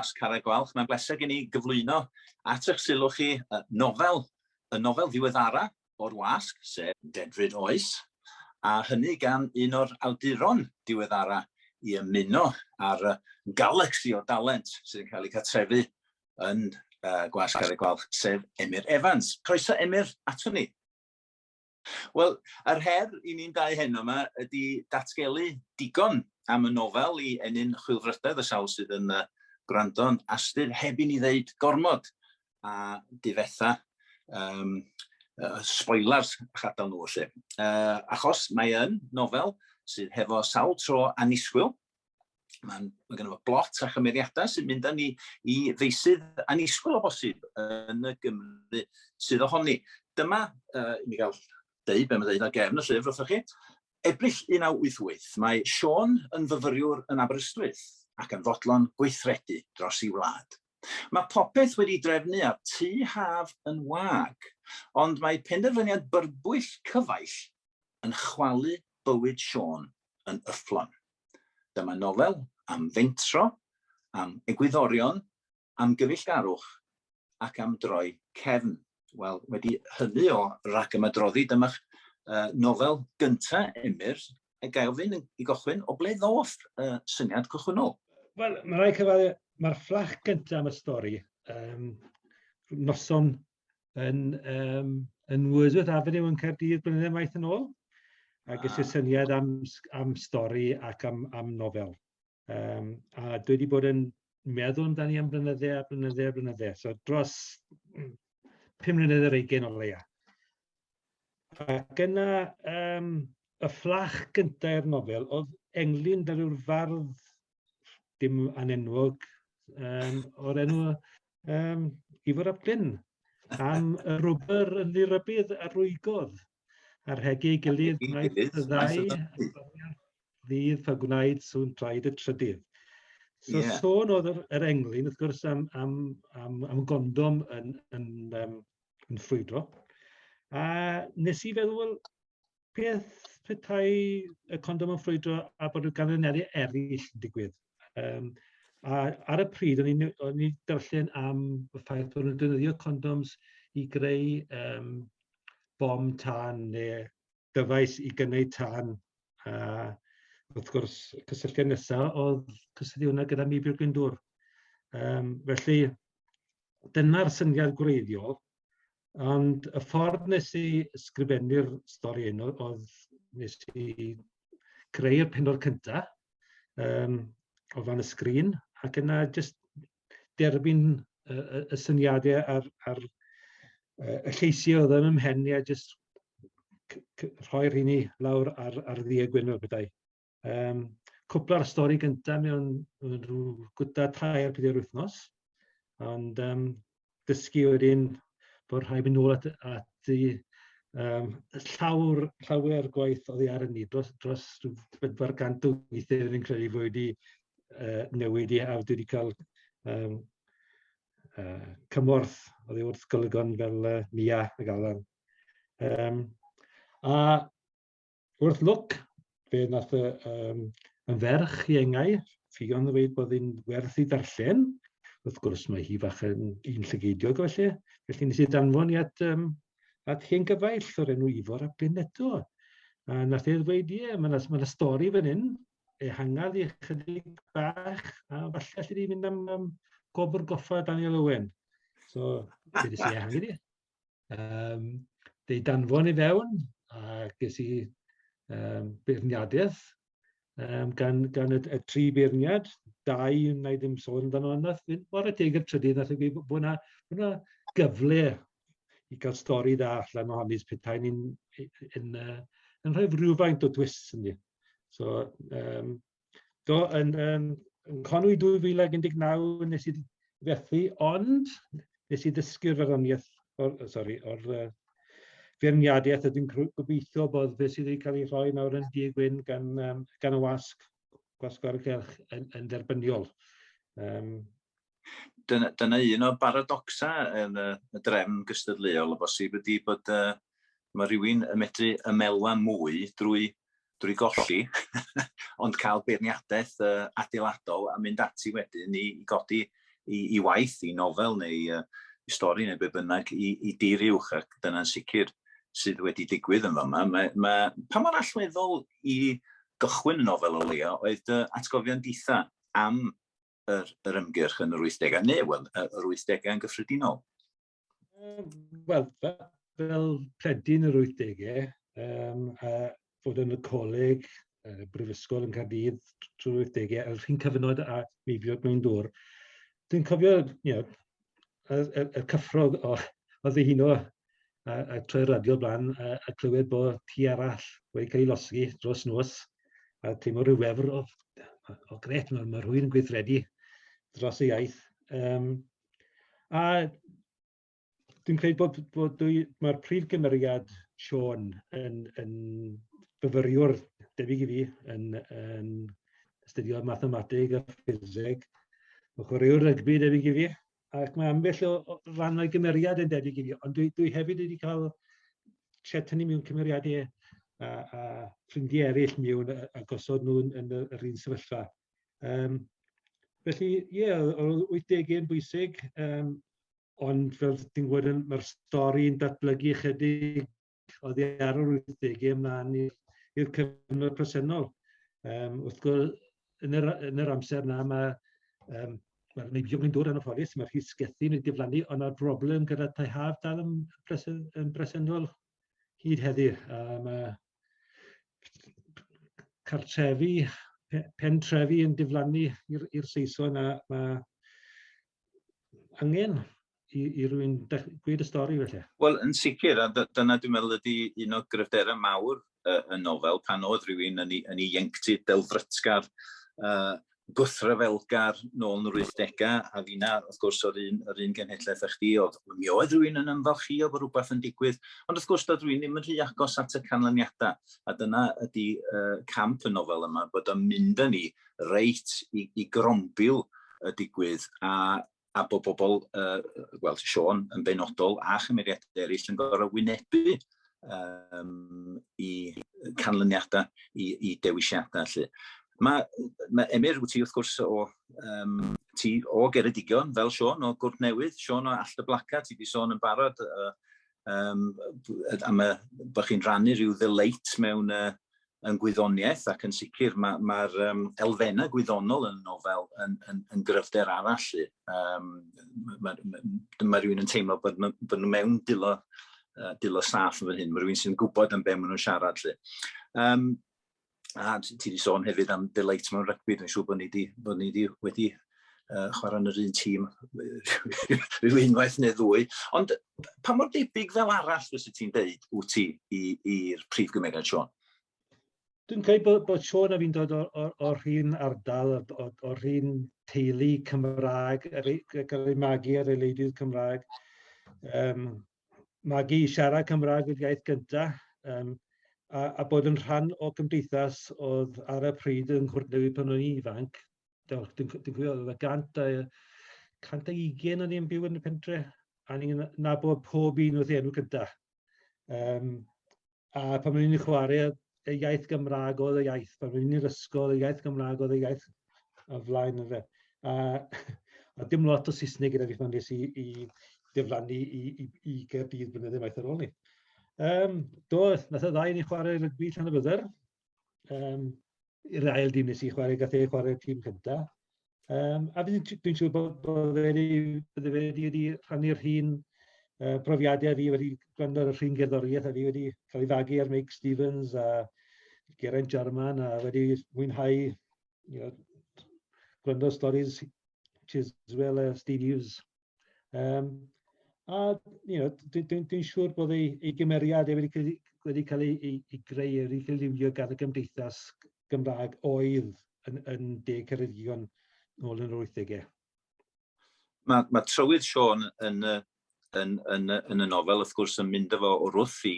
Gwas Carreg Gwalch. Mae'n blesau gen I gyflwyno at eich sylw chi y nofel ddiweddara o'r wasg, sef Dedfryd Oes, a hynny gan un o'r awduron diweddara i ymuno ar galaxy o dalent sydd yn cael ei cartrefu yn Gwas Carreg Gwalch, sef Emyr Evans. Croeso Emyr ato ni. Wel, yr her i ni'n dau heno yma ydy datgelu digon am y nofel i enyn chwilfrydedd y sawl sydd yn gwrando'n astyr heb i ni ddeud gormod a difetha spoilers chadael nhw lle. Achos mae yn nofel sydd hefo sawl tro anisgwyl. Mae gennym fo blot a chymeriadau sy'n mynd â ni i feisydd anisgwyl o bosib yn y Gymru sydd ohoni. Dyma, i mi gael deud be mae'n deud ar gefn y llyfr wrthoch chi. Ebrill 1988, mae Siôn yn fyfyriwr yn Aberystwyth ac yn fodlon gweithredu dros I wlad. Mae popeth wedi drefnu ar tŷ haf yn wag, ond mae penderfyniad byrbwyll cyfaill yn chwalu bywyd Siôn yn yfflon. Dyma nofel am fentro, am egwyddorion, am gyfeillgarwch ac am droi cefn. Wel, wedi hynny o ragymadroddi, dyma'ch nofel gyntaf Emyr, a gael fynd i gochwyn o ble ddoth syniad cychwynnol. Wel, mae rai cyfadde, mae'r fflach gyntaf am y stori, noson yn Wordsworth Avenue yn Caerdydd blynyddoedd maith yn ôl, ac ys y syniad am stori ac am nofel. A dwi wedi bod yn meddwl amdani am blynydde. So dros 5 mlynedd ar 20 o leia. Ac yna, y fflach gyntaf i'r nofel, oedd englyn dar yw'r fardd dim anenwog o'r enw Ifor ap Glyn am y rwber yn ddirybydd a rwygodd ar hegu ei gilydd wnaeth y ddau ddydd pa gwnaed sŵn traed y trydydd. So sôn oedd yr englyn, wrth gwrs, am gondom yn ffrwydro. A nes I feddwl, beth petai y condom yn ffrwydro a bod y ganlyniadau eraill yn digwydd. A ar y pryd, o'n i darllen am y ffaith bod nhw'n defnyddio condoms I greu bom tân neu dyfais I gynnau tân. Wrth gwrs, cysylltiad nesaf oedd cysylltu hwnna gyda Mehefin Glyndwr. Felly, dyna'r syniad gwreiddiol. Ond y ffordd nes I ysgrifennu'r stori hyn oedd nes I creu'r penod cyntaf o fan y sgrin, ac yna jyst derbyn y syniadau ar y lleisiau oedd yn ymhen I a jyst rhoi'r rheini lawr ar ddi gwyn o'r bethau. Cwpl ar y stori gyntaf mewn rhyw gwta 3-4 wythnos, ond dysgu wedyn bod rhaid mynd nôl at llawer gwaith oedd I ar y ni, dros rhyw 400 o weithiau yn credu fwy wedi newid I a dwi wedi cael cymorth oedd I wrth golygon fel Mia y Galan. A wrth lwc, fe nath yn ferch I engau, ffion ddweud bod hi'n werth I ddarllen. Wrth gwrs mae hi fach yn un llygeidiog felly. Felly nes I danfon I at hen gyfaill o'r enw Ifor ap Glyn eto. A nath e ddweud, mae yna stori fan hyn, ehangodd I chydig bach, a falle allu di mynd am gobr goffa Daniel Owen. So, fe nes I ehangu di. Dei danfon I fewn, a ges I beirniadaeth gan y 3 beirniad, 2 na I ddim sôn amdano yna. Mor y deg y trydydd, nath I gweud bod yna gyfle I gael stori dda allan ohonydd petai ni'n rhoi rhywfaint o twists yn ni. So, yn Conwy 2019 nes I fethu, ond nes I ddysgu'r farddoniaeth, o'r feirniadaeth ydyn gobeithio bod fe sydd wedi cael ei rhoi nawr yn diegwyn gan y wasg Carreg Gwalch yn dderbyniol. Dyna un o baradocsa yn y drefn gystadleuol o bosib ydy bod mae rhywun yn medru ymela mwy drwy golli, ond cael beirniadaeth adeiladol a mynd ati wedyn I godi i waith, i nofel neu i stori neu be bynnag i diriwch, ac dyna'n sicr sydd wedi digwydd yn fama. Pa mor allweddol i gychwyn y nofel o leia oedd atgofion ditha am yr ymgyrch yn yr 80au, neu wel, yr 80au yn gyffredinol? Wel, fel plentyn yr 80au, fod yn y coleg, brifysgol yn Caerdydd trwy'r 80au, yr un cyfnod a meifiwr mewn dŵr. Dwi'n cofio, y cyffro oedd ei huno a trwy'r radio blaen a clywed bod ti arall wedi cael ei losgi dros nos a teimlo rhyw wefr o gret, mae rhywun yn gweithredu dros y iaith. A dwi'n credu bod mae'r prif gymeriad Siôn yn fyfyriwr debyg i fi yn astudio mathemateg a ffiseg, o chwaraewr rygbi debyg i fi. Ac mae ambell o ran o'i gymeriad yn debyg i fi, ond dwi hefyd wedi cael chat hynny mewn cymeriadau a ffrindiau eraill mewn a gosod nhw yn yr un sefyllfa. Felly, oedd 80au yn bwysig, ond fel dwi'n gwybod, mae'r stori'n datblygu chydig oddi ar yr 80au ymlaen i'r cyfnod presennol. Wrth gwrs, yn yr amser yna, mae'r neibiog yn dod yn ffodus, mae'r rhysgethu yn ei diflannu, ond mae'r broblem gyda tai haf dal yn bresennol hyd heddiw. Mae cartrefi, pentrefi yn diflannu i'r Saeson, a mae angen i rywun gweud y stori felly. Wel, yn sicr, a dyna dwi'n meddwl ydy un o gryfderau mawr y nofel, pan oedd rhywun yn ei ieuenctid delfrytsgar, gwthryfelgar nôl yn yr 80au, a fyna, wrth gwrs, yr un genhedlaeth a chdi, mi oedd rhywun yn ymfalchio bod rhywbeth yn digwydd, ond wrth gwrs, doedd rhywun ddim yn rhy agos at y canlyniadau, a dyna ydy camp y nofel yma, bod yn mynd â ni reit i grombil y digwydd, a bod bobl, wel, Siôn yn benodol a chymeriadau eraill yn gorfod wynebu i canlyniadau, i dewisiadau. Mae Emyr, wyt ti wrth gwrs o Geredigion fel Siôn, o Gwrdd Newydd, Siôn o Allt y Blaca, ti wedi sôn yn barod am bod chi'n rannu rhyw ddileit mewn yn gwyddoniaeth, ac yn sicr mae'r elfennau gwyddonol yn y nofel yn gryfder arall. Mae rhywun yn teimlo bod nhw mewn dilo saff yn fan hyn, mae rhywun sy'n gwybod am be maen nhw'n siarad. A ti wedi sôn hefyd am ddileit mewn rygbi, dwi'n siŵr bod ni wedi chwarae yn yr un tîm rhyw unwaith neu ddwy. Ond pa mor debyg fel arall fysa ti'n deud wyt ti i'r prif gymeriad Siôn? Dwi'n credu bod Siôn a fi'n dod o'r un ardal, o'r un teulu Cymraeg, gael ei magu ar ei leidydd Cymraeg. Magu i siarad Cymraeg yw'r iaith gyntaf, a bod yn rhan o gymdeithas oedd ar y pryd yn Gwrdd Newydd pan o'n i ifanc. Dwi'n gwybod oedd y 120 o'n i'n byw yn y pentre, a ni'n nabod pob un oedd enw gyntaf. A pan o'n i'n chwarae, y iaith Gymraeg oedd y iaith. Pan o'n i'n i'r ysgol, y iaith Gymraeg oedd y iaith o flaen yn fe. A dim lot o Saesneg gyda fi pan nes i diflannu i Gaerdydd blynyddoedd maith ar ôl ni. Nath y ddau ni chwarae rygbi Llanybydder. I'r ail dîm nes i chwarae, gath ei chwarae'r tîm cyntaf. A dwi'n siŵr bod wedi rhannu'r hun profiadau fi wedi gwrando ar y rhin gerddoriaeth, a fi wedi cael ei fagu ar Meic Stevens a Geraint Jarman, a wedi mwynhau gwrando storis Chiswell a Steve Hughes. A dwi'n siŵr bod ei gymeriad wedi cael ei greu, wedi cael ei liwio gan y gymdeithas Gymraeg oedd yn De Ceredigion nôl yn yr 80au. Mae trywydd Siôn yn y nofel, wrth gwrs, yn mynd efo o wrth i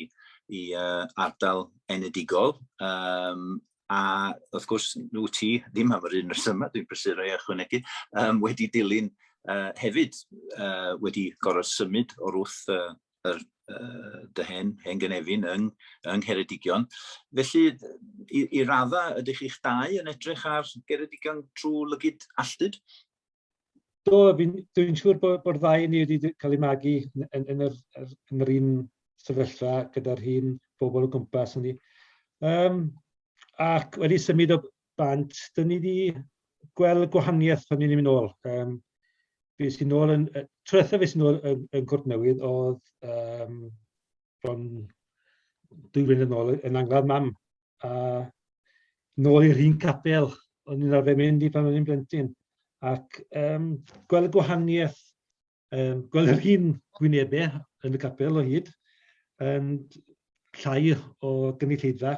ardal enedigol. A wrth gwrs, nhw ti, ddim am yr un resymau, dwi'n prysuro i ychwanegu, wedi dilyn hefyd wedi gorfod symud o'r wrth dy hen Genefin yng Ngheredigion. Felly, i raddau, ydych chi'ch dau yn edrych ar Geredigion trwy lygyd alltyd? dwi'n siŵr bod ddau ni wedi cael ei magu yn yr un sefyllfa gyda'r un bobl o gwmpas ni. Ac wedi symud o bant, dyn ni wedi gweld gwahaniaeth pan ni'n mynd nôl. Fes i nôl trwytho fes i nôl yn Cwrt Newydd oedd bron 2 flynedd nôl yn Angladd Mam. A nôl i'r un capel o'n i'n arfer mynd i pan o'n i'n blentyn. Ac gweld y gwahaniaeth, gweld yr un gwynebau yn y capel o hyd, yn llai o gynulleidfa,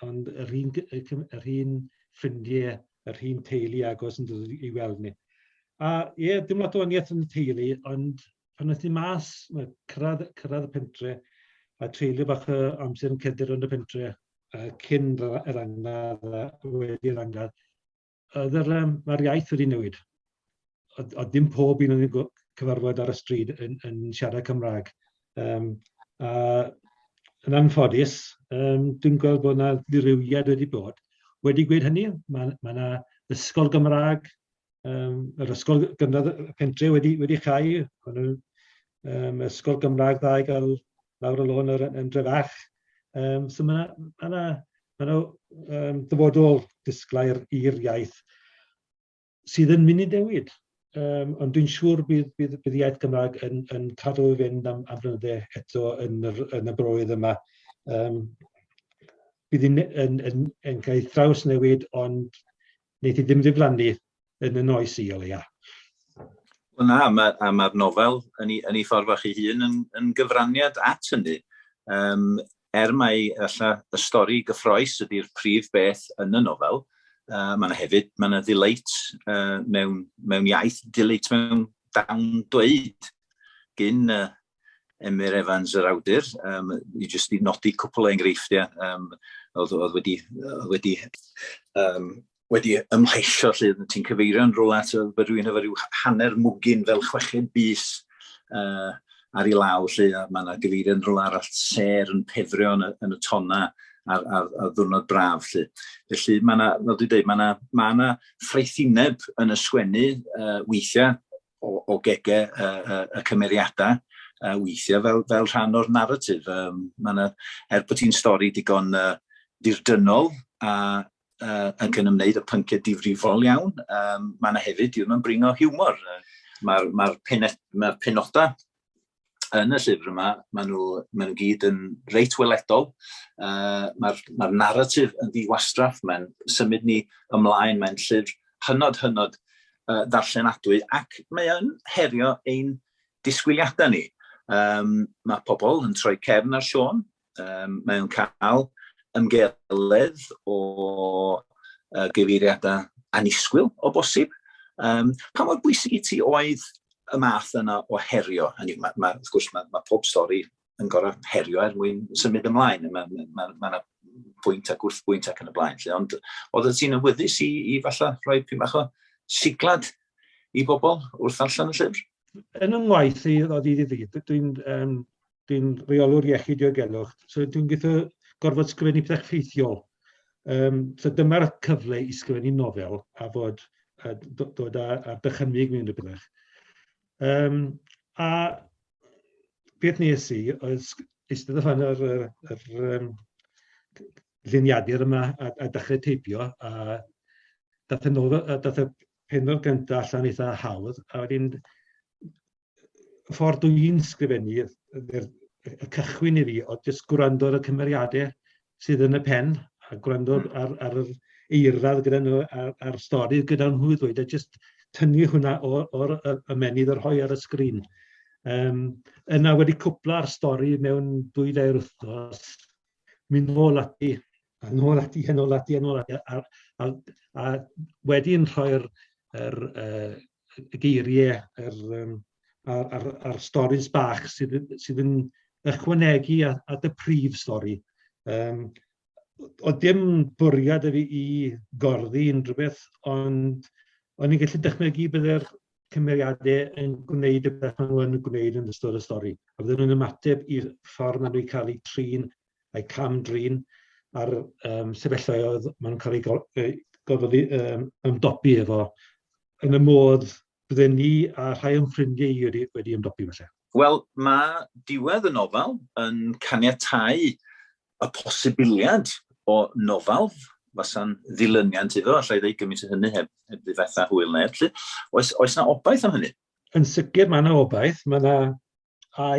ond yr un ffrindiau, yr un teulu agos yn dod i weld ni. A dim lot o wahaniaeth yn y teulu, ond pan wnaeth ni mas, cyrraedd y pentre, a treulio bach o amser yn cedr yn y pentre, cyn yr angladd a wedi'r angladd, mae'r iaith wedi newid. Oedd dim pob un o'n i'n cyfarfod ar y stryd yn siarad Cymraeg. Yn anffodus, dwi'n gweld bod yna ddirywiad wedi bod. Wedi gweud hynny, mae yna ysgol Gymraeg, yr ysgol gynradd pentre wedi chau, ysgol Gymraeg dda i gael lawr y lôn yn drefach. So mae yna dyfodol disglair i'r iaith sydd yn mynd i newid. Ond dwi'n siŵr bydd y iaith Gymraeg yn cadw i fynd am flynyddau eto yn y broedd yma. Bydd yn cael thraws newid, ond wneud i ddim diflannu yn y noes i o leia. Wel na, mae'r nofel yn ei ffordd fach ei hun yn gyfraniad at hynny. Mai y stori gyffroes ydy'r prif beth yn y nofel, mae yna ddileit mewn iaith, ddileit mewn dawn dweud gyn Emyr Evans yr awdur. I jyst i nodi cwpl o enghreifftiau oedd wedi ymleisio, lle ti'n cyfeirio yn rôl at rhywun efo rhyw hanner mwgyn fel chweched bys ar ei law, lle mae yna gyfeirio yn rôl arall ser yn pefrio yn y tonna ar ddiwrnod braf. Felly, fel dwi'n dweud, mae yna ffraethineb yn ysgwennu weithiau o gegau y cymeriadau, weithiau fel rhan o'r naratif. Bod ti'n stori digon dirdynol ac yn ymwneud y pynciau difrifol iawn, mae yna hefyd yn bringo hiwmor. Mae'r penodau yn y llyfr yma, maen nhw gyd yn reit weledol. Mae'r naratif yn ddiwastraff, mae'n symud ni ymlaen, mae'n llyfr hynod ddarllenadwy, ac mae'n herio ein disgwyliadau ni. Mae pobl yn troi cefn ar Siôn, mae'n cael ymgeledd o gyfeiriadau anisgwyl o bosib. Pa mor bwysig i ti oedd y math yna o herio? Wrth gwrs, mae pob stori yn gorau herio mwyn symud ymlaen. Mae pwynt ac wrthbwynt ac yn y blaen. Ond oedd ti'n awyddus i falle rhoi pyn bach o siglad i bobl wrth allan y llyfr? Yn yng ngwaith i oedd i ddiddi, dwi'n reolwr iechyd diogelwch, so dwi'n gweithio gorfod sgrifennu pethau ffeithiol. So dyma'r cyfle i sgrifennu nofel a fod dod â dychymyg mewn rhywbeth. A beth nes i, oedd eistedd o fan yr luniadur yma a dechrau teipio, a dath y penod gyntaf allan eitha hawdd, a wedyn y ffordd dwi'n sgrifennu, y cychwyn i fi, oedd jyst gwrando ar y cymeriadau sydd yn y pen, a gwrando ar yr eirfa gyda nhw, a'r stori gyda nhw ddweud, a jyst tynnu hwnna o'r ymenydd yr hoi ar y sgrin. Yna wedi cwpla'r stori mewn 2-3 wythnos, mynd nôl ati, a wedi'n rhoi'r geiriau a'r storis bach sydd yn ychwanegu at y prif stori. Oedd dim bwriad i fi i gorddi unrhyw beth, ond o'n i'n gallu dychmygu byddai'r cymeriadau yn gwneud y beth maen nhw yn gwneud yn ystod y stori. A bydden nhw'n ymateb i'r ffordd maen nhw'n cael eu trin, eu camdrin, a'r sefyllfaoedd maen nhw'n cael eu gofod ymdopi efo yn y modd bydden ni a rhai o'n ffrindiau i wedi ymdopi felly? Wel, mae diwedd y nofel yn caniatáu y posibiliad o nofel fasa'n ddilyniant iddo, allai ddweud gymaint o hynny heb ddifetha hwyl neb. Oes na obaith am hynny? Yn sicr mae yna obaith. Mae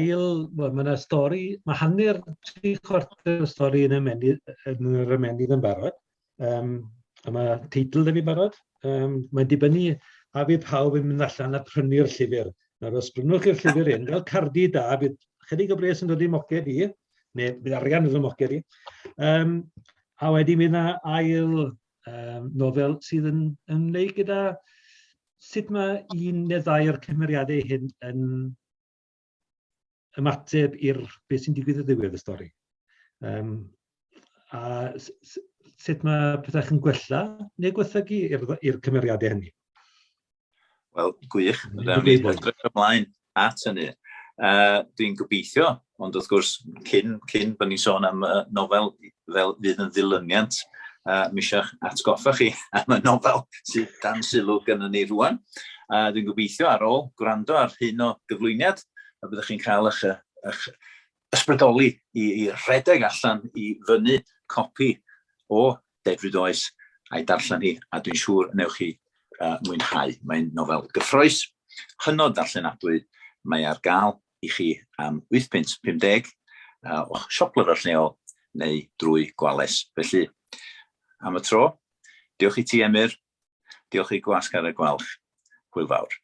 yna stori, mae hanner 3/4 y stori yn yr ymenydd yn barod. A mae teitl ddim i barod. Mae'n dibynnu a bydd pawb yn mynd allan a prynu'r llyfr. Nawr, os brynwch chi'r llyfr hyn, fel cardi da, bydd chydig o bres yn dod i moced i, neu bydd arian yn dod i moced i. A wedyn bydd yna ail nofel sydd yn ymwneud gyda sut mae un neu ddau o'r cymeriadau hyn yn ymateb i'r beth sy'n digwydd y ddiwedd y stori. A sut mae pethau yn gwella neu gwerthygu i'r cymeriadau hynny. Wel, gwych. Rydym ni'n edrych ymlaen at hynny. Dwi'n gobeithio, ond wrth gwrs, cyn bod ni'n sôn am nofel fel fydd yn ddilyniant, mi eisiau atgoffa chi am y nofel sydd dan sylw gyda ni rwan. Dwi'n gobeithio ar ôl gwrando ar hyn o gyflwyniad, a byddwch chi'n cael eich ysbrydoli i redeg allan i fyny copi o Dedfryd oes a'i darllen hi, a dwi'n siŵr newch chi mwynhau. Mae'n nofel gyffroes, hynod darllenadwy, mae ar gael i chi am £8.50 o'ch siop lyfr lleol neu drwy gwales. Felly, am y tro, diolch i ti Emyr, diolch i Gwasgar y Gwalch, hwyl fawr.